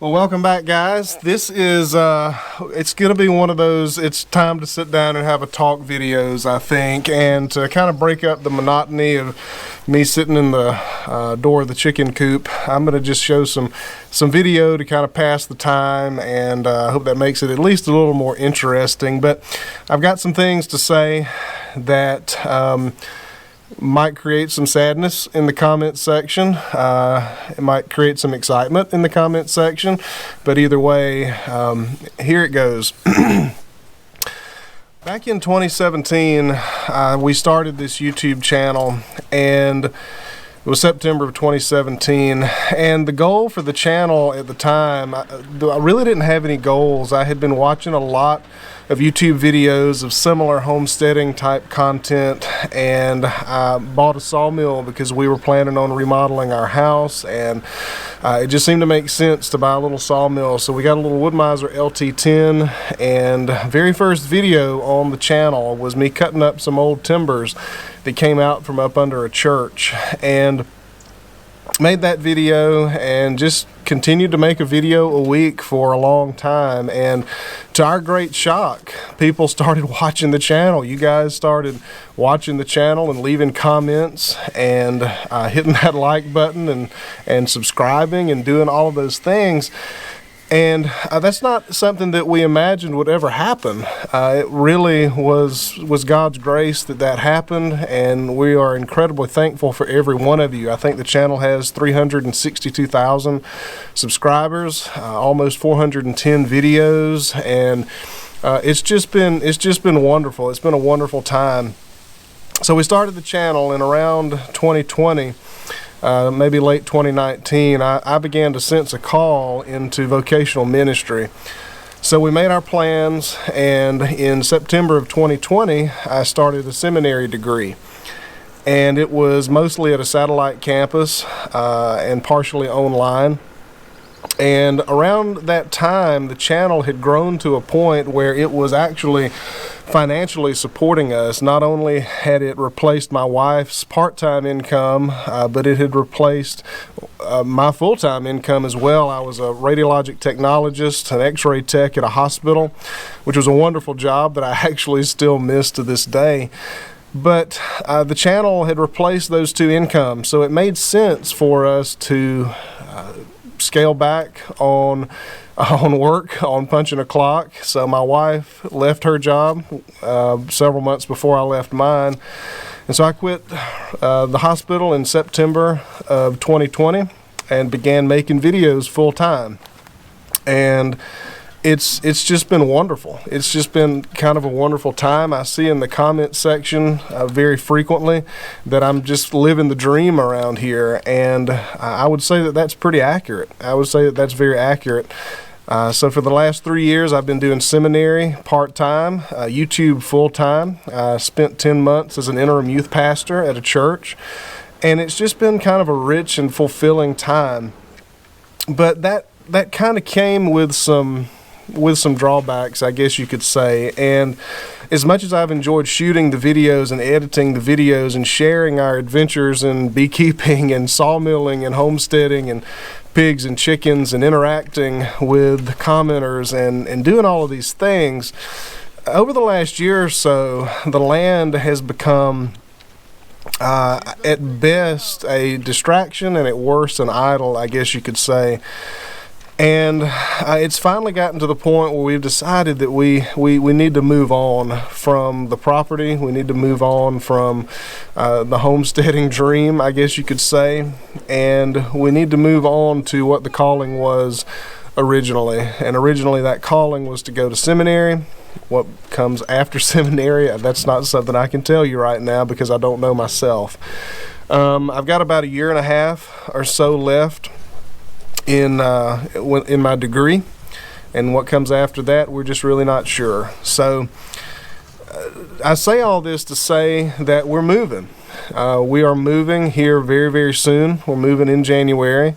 Well, welcome back, guys. This is, it's going to be one of those, it's time to sit down and have a talk videos, I think, and to kind of break up the monotony of me sitting in the door of the chicken coop. I'm going to just show some video to kind of pass the time, and I hope that makes it at least a little more interesting. But I've got some things to say that might create some sadness in the comment section. It might create some excitement in the comment section, but either way, here it goes. Back in 2017, we started this YouTube channel, and it was September of 2017, and the goal for the channel at the time, I really didn't have any goals. I had been watching a lot of YouTube videos of similar homesteading type content, and I bought a sawmill because we were planning on remodeling our house, and it just seemed to make sense to buy a little sawmill. So we got a little Wood-Mizer LT10, and very first video on the channel was me cutting up some old timbers that came out from up under a church, and made that video and just continued to make a video a week for a long time. And to our great shock, people started watching the channel. You guys started watching the channel and leaving comments and hitting that like button and subscribing and doing all of those things. And that's not something that we imagined would ever happen. It really was God's grace that happened, and we are incredibly thankful for every one of you. I think the channel has 362,000 subscribers, almost 410 videos, and it's just been wonderful. It's been a wonderful time. So we started the channel in around 2020. Maybe late 2019, I began to sense a call into vocational ministry. So we made our plans, and in September of 2020, I started a seminary degree. And it was mostly at a satellite campus and partially online. And around that time, the channel had grown to a point where it was actually financially supporting us. Not only had it replaced my wife's part-time income, but it had replaced my full-time income as well. I was a radiologic technologist, an x-ray tech at a hospital, which was a wonderful job that I actually still miss to this day. But the channel had replaced those two incomes, so it made sense for us to scale back on work, on punching a clock. So my wife left her job several months before I left mine, and so I quit the hospital in September of 2020 and began making videos full time. And it's just been wonderful. It's just been kind of a wonderful time. I see in the comment section very frequently that I'm just living the dream around here, and I would say that that's pretty accurate. I would say that that's very accurate. So for the last 3 years, I've been doing seminary part-time, YouTube full-time. I spent 10 months as an interim youth pastor at a church, and it's just been kind of a rich and fulfilling time. But that kind of came with some drawbacks, I guess you could say. And as much as I've enjoyed shooting the videos and editing the videos and sharing our adventures in beekeeping and sawmilling and homesteading and pigs and chickens and interacting with commenters and doing all of these things, over the last year or so, the land has become at best a distraction and at worst an idol, I guess you could say. And it's finally gotten to the point where we've decided that we need to move on from the property. We need to move on from the homesteading dream, I guess you could say. And we need to move on to what the calling was originally. And originally that calling was to go to seminary. What comes after seminary, that's not something I can tell you right now because I don't know myself. I've got about 1.5 years or so left in my degree, and what comes after that we're just really not sure. So I say all this to say that we're moving. We are moving here very, very soon. We're moving in January,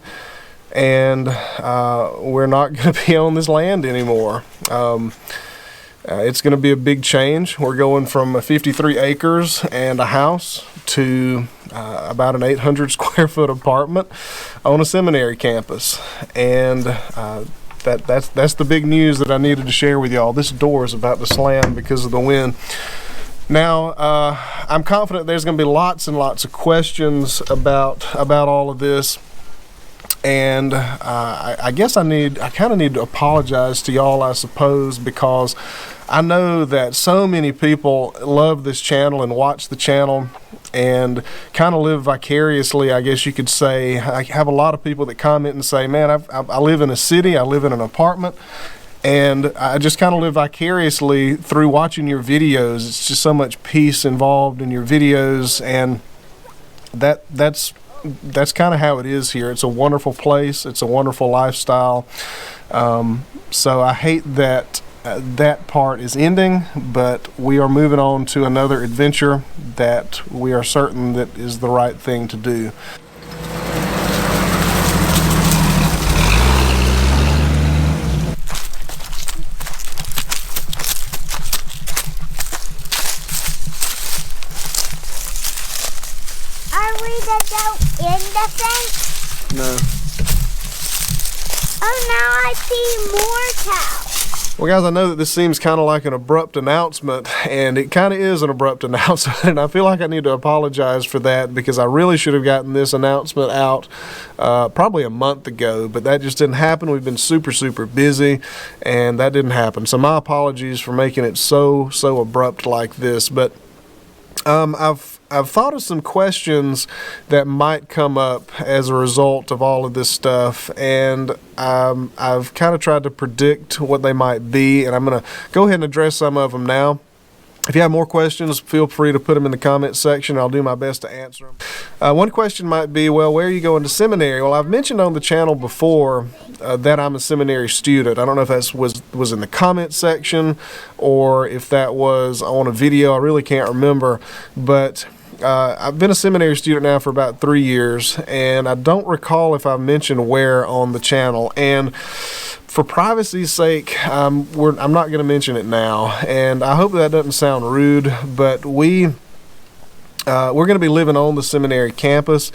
and we're not going to be on this land anymore. It's going to be a big change. We're going from 53 acres and a house to about an 800 square foot apartment on a seminary campus. And that's the big news that I needed to share with y'all. This door is about to slam because of the wind. Now, I'm confident there's going to be lots and lots of questions about all of this. And I guess I kind of need to apologize to y'all, I suppose, because I know that so many people love this channel and watch the channel and kind of live vicariously, I guess you could say. I have a lot of people that comment and say, man, I live in a city, I live in an apartment, and I just kind of live vicariously through watching your videos. It's just so much peace involved in your videos, and that's kind of how it is here. It's a wonderful place. It's a wonderful lifestyle. So I hate that that part is ending, but we are moving on to another adventure that we are certain that is the right thing to do. Are we to go in the fence? No. Oh, now I see more cows. Well, guys, I know that this seems kind of like an abrupt announcement, and it kind of is an abrupt announcement, and I feel like I need to apologize for that because I really should have gotten this announcement out probably a month ago, but that just didn't happen. We've been super, super busy, and that didn't happen. So my apologies for making it so abrupt like this, but I've thought of some questions that might come up as a result of all of this stuff, and I've kind of tried to predict what they might be, and I'm going to go ahead and address some of them now. If you have more questions, feel free to put them in the comment section. I'll do my best to answer them. One question might be, well, where are you going to seminary? Well, I've mentioned on the channel before that I'm a seminary student. I don't know if that was in the comment section or if that was on a video. I really can't remember, but I've been a seminary student now for about 3 years, and I don't recall if I mentioned where on the channel. And for privacy's sake, I'm not going to mention it now, and I hope that doesn't sound rude, but we're going to be living on the seminary campus,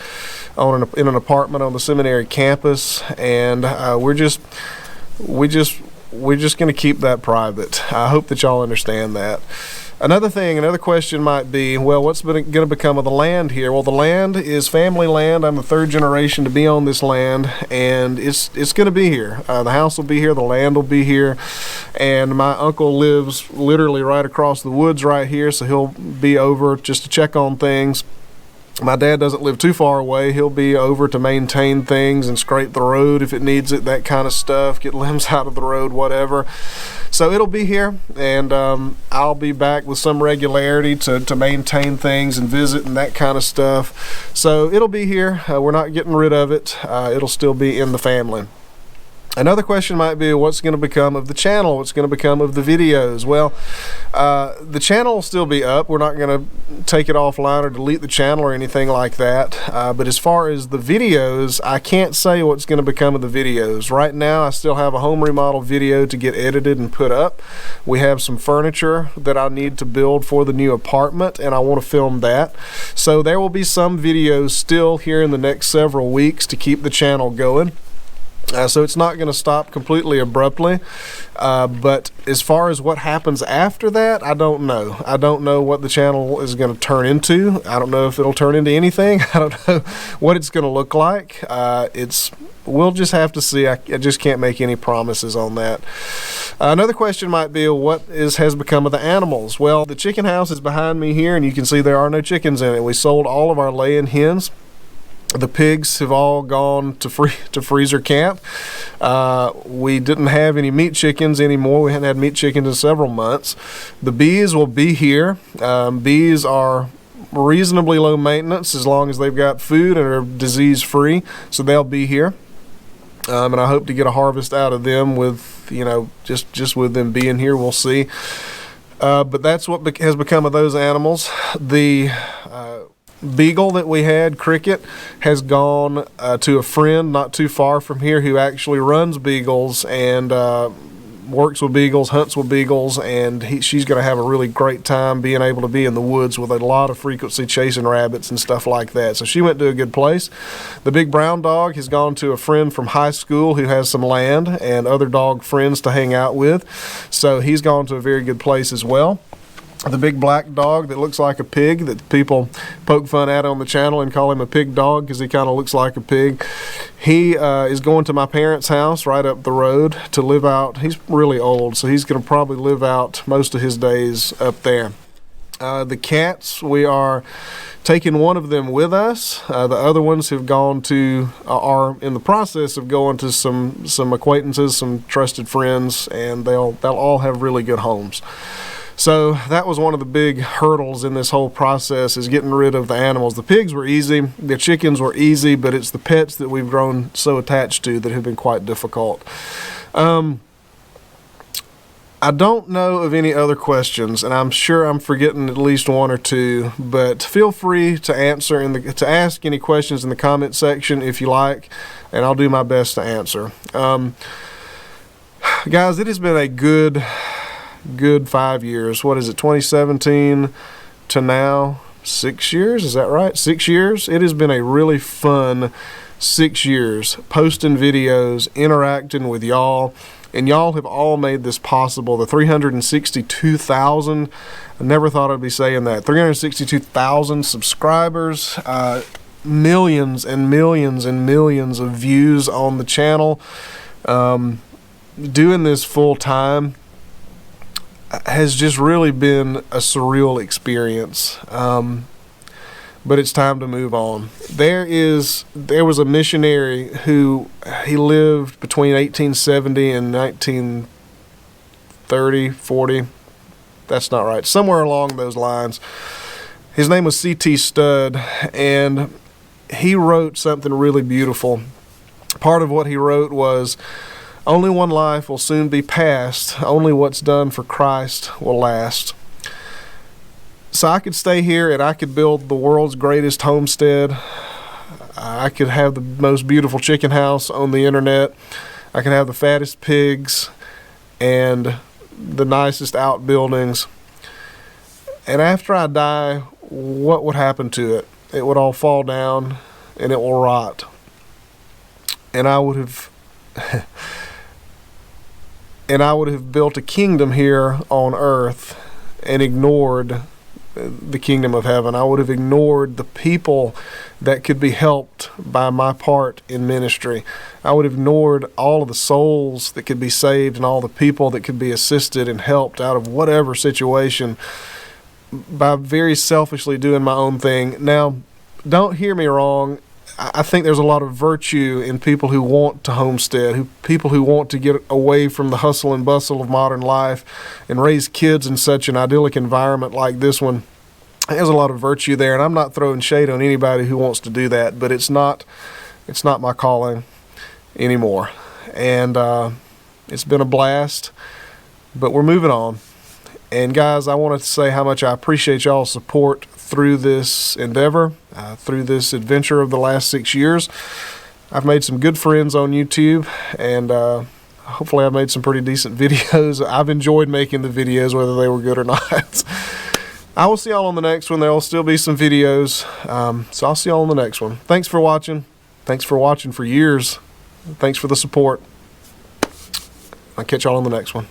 in an apartment on the seminary campus, and we're just going to keep that private. I hope that y'all understand that. Another question might be, well, what's going to become of the land here? Well, the land is family land. I'm the third generation to be on this land, and it's going to be here. The house will be here, the land will be here, and my uncle lives literally right across the woods right here, so he'll be over just to check on things. My dad doesn't live too far away. He'll be over to maintain things and scrape the road if it needs it, that kind of stuff, get limbs out of the road, whatever. So it'll be here, and I'll be back with some regularity to maintain things and visit and that kind of stuff. So it'll be here. We're not getting rid of it. It'll still be in the family. Another question might be, what's going to become of the channel? What's going to become of the videos? Well, the channel will still be up. We're not going to take it offline or delete the channel or anything like that. But as far as the videos, I can't say what's going to become of the videos. Right now, I still have a home remodel video to get edited and put up. We have some furniture that I need to build for the new apartment, and I want to film that. So there will be some videos still here in the next several weeks to keep the channel going. So it's not going to stop completely abruptly, but as far as what happens after that, I don't know. I don't know what the channel is going to turn into. I don't know if it'll turn into anything. I don't know what it's going to look like. We'll just have to see. I just can't make any promises on that. Another question might be, what has become of the animals? Well, the chicken house is behind me here, and you can see there are no chickens in it. We sold all of our laying hens. The pigs have all gone to freezer camp. We didn't have any meat chickens anymore. We hadn't had meat chickens in several months. The bees will be here. Bees are reasonably low maintenance as long as they've got food and are disease free, so they'll be here. And I hope to get a harvest out of them with, just with them being here. We'll see. But that's what has become of those animals. The beagle that we had, Cricket, has gone to a friend not too far from here who actually runs beagles, and works with beagles, hunts with beagles, and she's going to have a really great time being able to be in the woods with a lot of frequency chasing rabbits and stuff like that. So she went to a good place. The big brown dog has gone to a friend from high school who has some land and other dog friends to hang out with. So he's gone to a very good place as well. The big black dog that looks like a pig that people poke fun at on the channel and call him a pig dog because he kind of looks like a pig. He is going to my parents' house right up the road to live out. He's really old, so he's going to probably live out most of his days up there. The cats, we are taking one of them with us. The other ones have gone to, are in the process of going to some acquaintances, some trusted friends, and they'll all have really good homes. So that was one of the big hurdles in this whole process, is getting rid of the animals. The pigs were easy, the chickens were easy, but it's the pets that we've grown so attached to that have been quite difficult. I don't know of any other questions, and I'm sure I'm forgetting at least one or two, but feel free to to ask any questions in the comment section if you like, and I'll do my best to answer. Guys, it has been a good 5 years. What is it, 2017 to now? 6 years, is that right? 6 years? It has been a really fun 6 years, posting videos, interacting with y'all, and y'all have all made this possible. The 362,000, I never thought I'd be saying that, 362,000 subscribers, millions and millions and millions of views on the channel. Doing this full time has just really been a surreal experience, but it's time to move on. There was a missionary who he lived between 1870 and 1930, 40. That's not right. Somewhere along those lines. His name was C.T. Studd, and he wrote something really beautiful. Part of what he wrote was, "Only one life will soon be past. Only what's done for Christ will last." So I could stay here and I could build the world's greatest homestead. I could have the most beautiful chicken house on the internet. I could have the fattest pigs and the nicest outbuildings. And after I die, what would happen to it? It would all fall down and it will rot. And I would have built a kingdom here on earth and ignored the kingdom of heaven. I would have ignored the people that could be helped by my part in ministry. I would have ignored all of the souls that could be saved and all the people that could be assisted and helped out of whatever situation by very selfishly doing my own thing. Now, don't hear me wrong. I think there's a lot of virtue in people who want to homestead, people who want to get away from the hustle and bustle of modern life and raise kids in such an idyllic environment like this one. There's a lot of virtue there, and I'm not throwing shade on anybody who wants to do that, but it's not my calling anymore. And it's been a blast, but we're moving on. And guys, I wanted to say how much I appreciate y'all's support through this endeavor, through this adventure of the last 6 years. I've made some good friends on YouTube, and hopefully I've made some pretty decent videos. I've enjoyed making the videos, whether they were good or not. I will see y'all on the next one. There will still be some videos, so I'll see y'all on the next one. Thanks for watching. Thanks for watching for years. Thanks for the support. I'll catch y'all on the next one.